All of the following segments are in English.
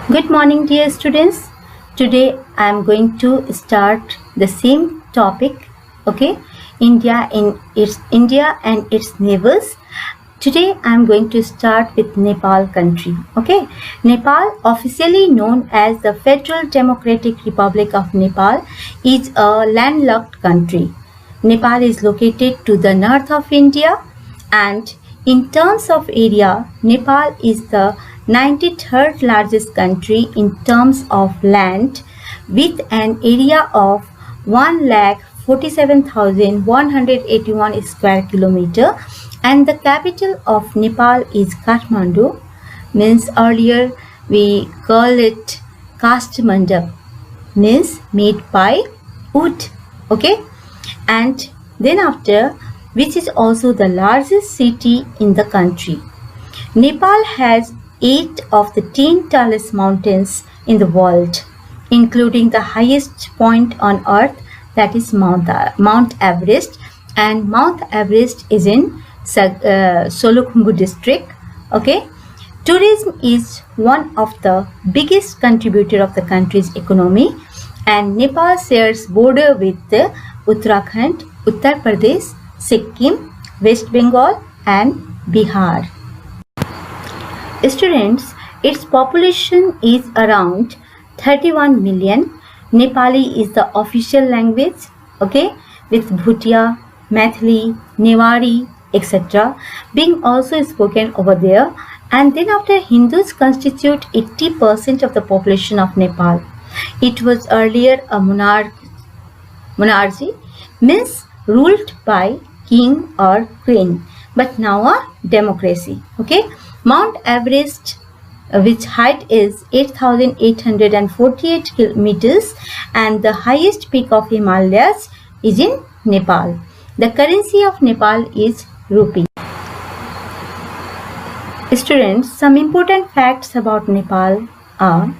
Good morning, dear students. Today I am going to start the same topic, okay? India and its neighbors. Today I am going to start with Nepal country, okay? Nepal, officially known as the Federal Democratic Republic of Nepal, is a landlocked country. Nepal is located to the north of India, and in terms of area, Nepal is the 93rd largest country in terms of land, with an area of 1,47,181 square kilometer, and the capital of Nepal is Kathmandu. Means earlier we call it Kastmandap, means made by wood, okay? And then after, which is also the largest city in the country. Nepal has 8 of the 10 tallest mountains in the world, including the highest point on earth, that is Mount Everest, and Mount Everest is in Solukhumbu district. Okay, tourism is one of the biggest contributor of the country's economy, and Nepal shares border with Uttarakhand, Uttar Pradesh, Sikkim, West Bengal, and Bihar. Students, its population is around 31 million. Nepali is the official language, okay, with Bhutia, Maithili, Newari, etc. being also spoken over there. And then after, Hindus constitute 80% of the population of Nepal. It was earlier a monarchy, means ruled by king or queen, but now a democracy, okay. Mount Everest, which height is 8,848 meters, and the highest peak of Himalayas is in Nepal. The currency of Nepal is rupee. Students, some important facts about Nepal are: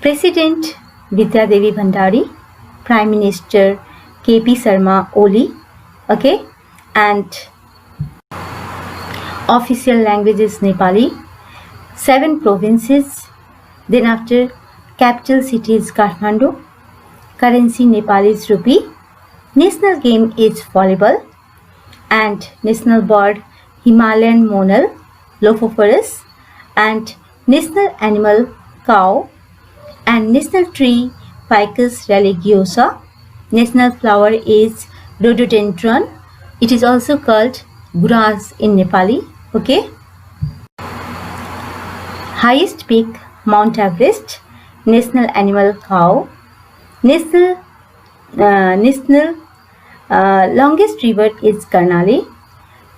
President Vidya Devi Bhandari, Prime Minister KP Sharma Oli, okay, and official language is Nepali, 7 provinces, then after capital city is Kathmandu, currency Nepal is rupee, national game is volleyball, and national bird Himalayan monal, Lophophorus, and national animal cow, and national tree Ficus religiosa, national flower is rhododendron. It is also called grass in Nepali, okay. Highest peak Mount Everest, national animal cow, national longest river is Karnali,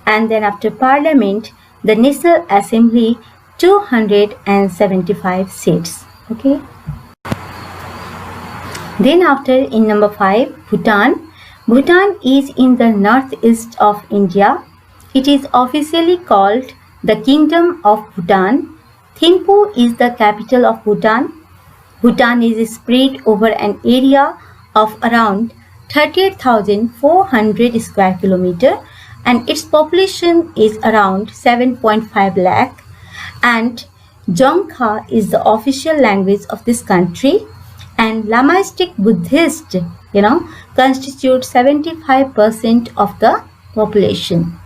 and then after Parliament, the National Assembly 275 seats, okay. Then after, in number 5, Bhutan. Bhutan is in the northeast of India. It is officially called the Kingdom of Bhutan. Thimphu is the capital of Bhutan. Bhutan is spread over an area of around 38,400 square kilometer, and its population is around 7.5 lakh, and Dzongkha is the official language of this country, and Lamaistic Buddhist, constitute 75% of the population,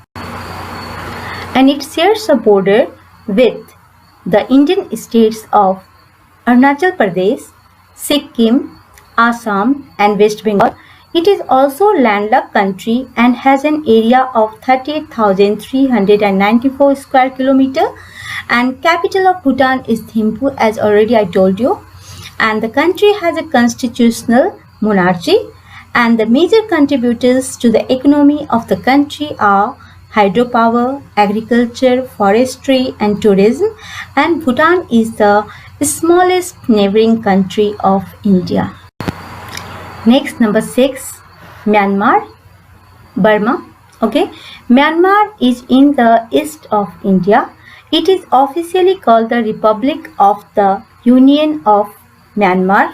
and it shares a border with the Indian states of Arunachal Pradesh, Sikkim, Assam, and West Bengal. It is also a landlocked country and has an area of 38,394 square kilometer, and capital of Bhutan is Thimphu, as already I told you, and the country has a constitutional monarchy, and the major contributors to the economy of the country are hydropower, agriculture, forestry, and tourism, and Bhutan is the smallest neighboring country of India. Next, number 6, Myanmar, Burma, okay. Myanmar is in the east of India. It is officially called the Republic of the Union of Myanmar.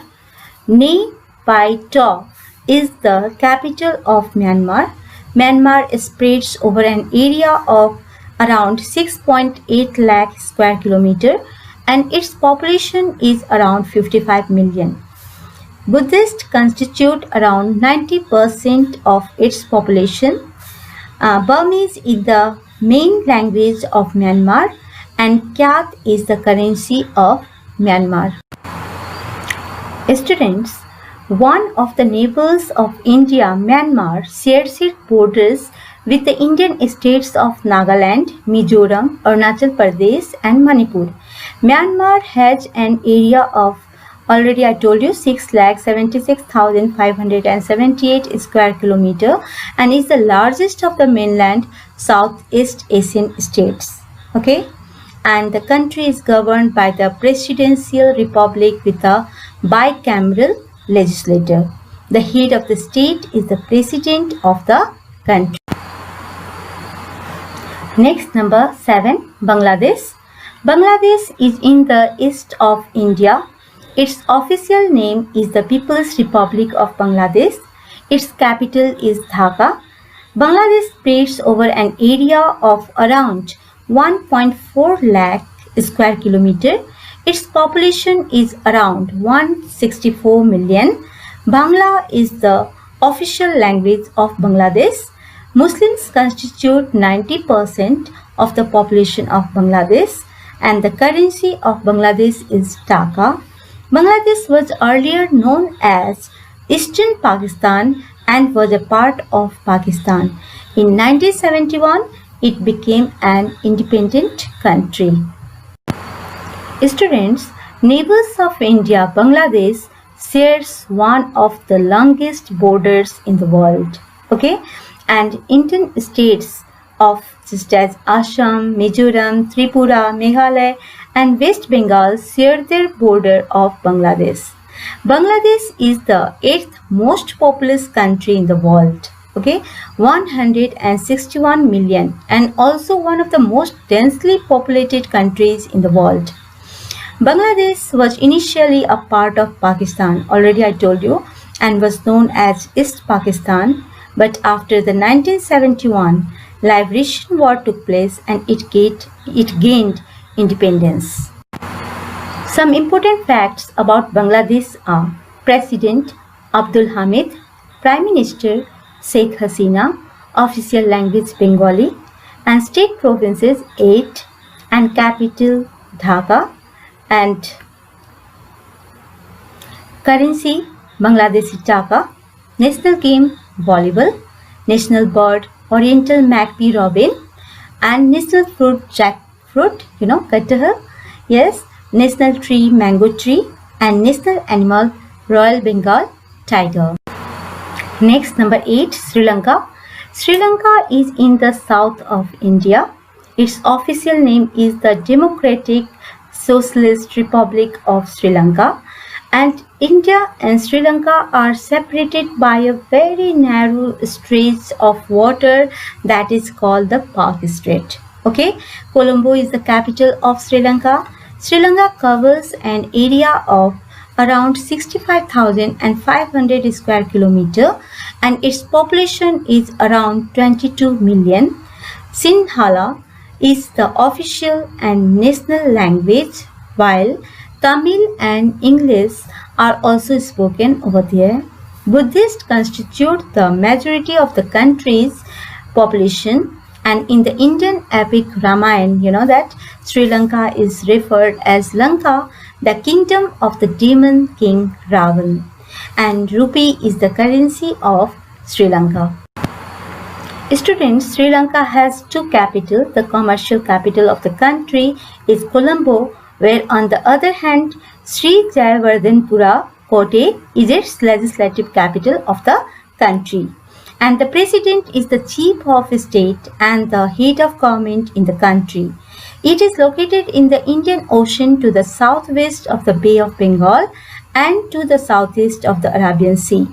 Nay Pai To is the capital of Myanmar. Myanmar spreads over an area of around 6.8 lakh square kilometer, and its population is around 55 million. Buddhists constitute around 90% of its population. Burmese is the main language of Myanmar, and Kyat is the currency of Myanmar. Students, one of the neighbors of India, Myanmar, shares its borders with the Indian states of Nagaland, Mizoram, Arunachal Pradesh, and Manipur. Myanmar has an area of, already I told you, 6,76,578 square kilometer and is the largest of the mainland Southeast Asian states. Okay, and the country is governed by the Presidential Republic with a bicameral legislature. The head of the state is the president of the country. Next, number 7, Bangladesh. Bangladesh is in the east of India. Its official name is the People's Republic of Bangladesh. Its capital is Dhaka. Bangladesh spreads over an area of around 1.4 lakh square kilometer. Its population is around 164 million. Bangla is the official language of Bangladesh. Muslims constitute 90% of the population of Bangladesh, and the currency of Bangladesh is Taka. Bangladesh was earlier known as Eastern Pakistan and was a part of Pakistan. In 1971, it became an independent country. Students, neighbors of India, Bangladesh shares one of the longest borders in the world. Okay, and Indian states of such as Assam, Mizoram, Tripura, Meghalaya, and West Bengal share their border of Bangladesh. Bangladesh is the 8th most populous country in the world. Okay, 161 million, and also one of the most densely populated countries in the world. Bangladesh was initially a part of Pakistan, already I told you, and was known as East Pakistan, but after the 1971 Liberation War took place and it gained independence. Some important facts about Bangladesh are: President Abdul Hamid, Prime Minister Sheikh Hasina, official language Bengali, and state provinces 8, and capital Dhaka, and currency Bangladeshi Taka, national game volleyball, national bird Oriental magpie robin, and national fruit jackfruit, kathal, yes, national tree mango tree, and national animal Royal Bengal tiger. Next, number 8, Sri Lanka. Sri Lanka is in the south of India. Its official name is the Democratic Socialist Republic of Sri Lanka, and India and Sri Lanka are separated by a very narrow stretch of water that is called the Park Strait. Okay, Colombo is the capital of Sri Lanka. Sri Lanka covers an area of around 65,500 square kilometer, and its population is around 22 million. Sinhala is the official and national language, while Tamil and English are also spoken over there. Buddhists constitute the majority of the country's population, and in the Indian epic Ramayana, you know that Sri Lanka is referred as Lanka, the kingdom of the demon king Ravan, and rupee is the currency of Sri Lanka. Students, Sri Lanka has 2 capitals. The commercial capital of the country is Colombo, where on the other hand, Sri Jayawardhanepura Kotte is its legislative capital of the country. And the president is the chief of state and the head of government in the country. It is located in the Indian Ocean to the southwest of the Bay of Bengal and to the southeast of the Arabian Sea.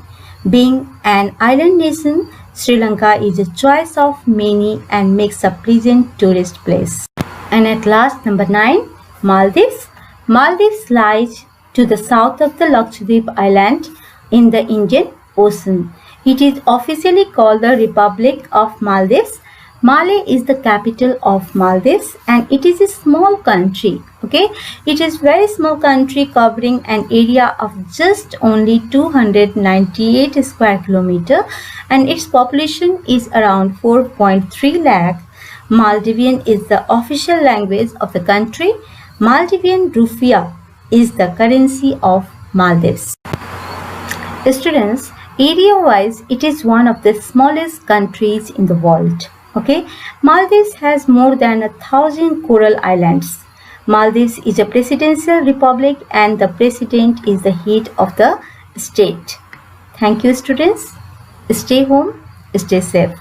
Being an island nation, Sri Lanka is a choice of many and makes a pleasant tourist place. And at last, number 9, Maldives. Maldives lies to the south of the Lakshadweep Island in the Indian Ocean. It is officially called the Republic of Maldives. Male is the capital of Maldives and it is a small country. Okay, it is very small country covering an area of just only 298 square kilometer and its population is around 4.3 lakh. Maldivian is the official language of the country. Maldivian rupiah is the currency of Maldives. Students, area-wise, it is one of the smallest countries in the world. Okay, Maldives has more than 1,000 coral islands. Maldives is a presidential republic and the president is the head of the state. Thank you, students. Stay home, stay safe.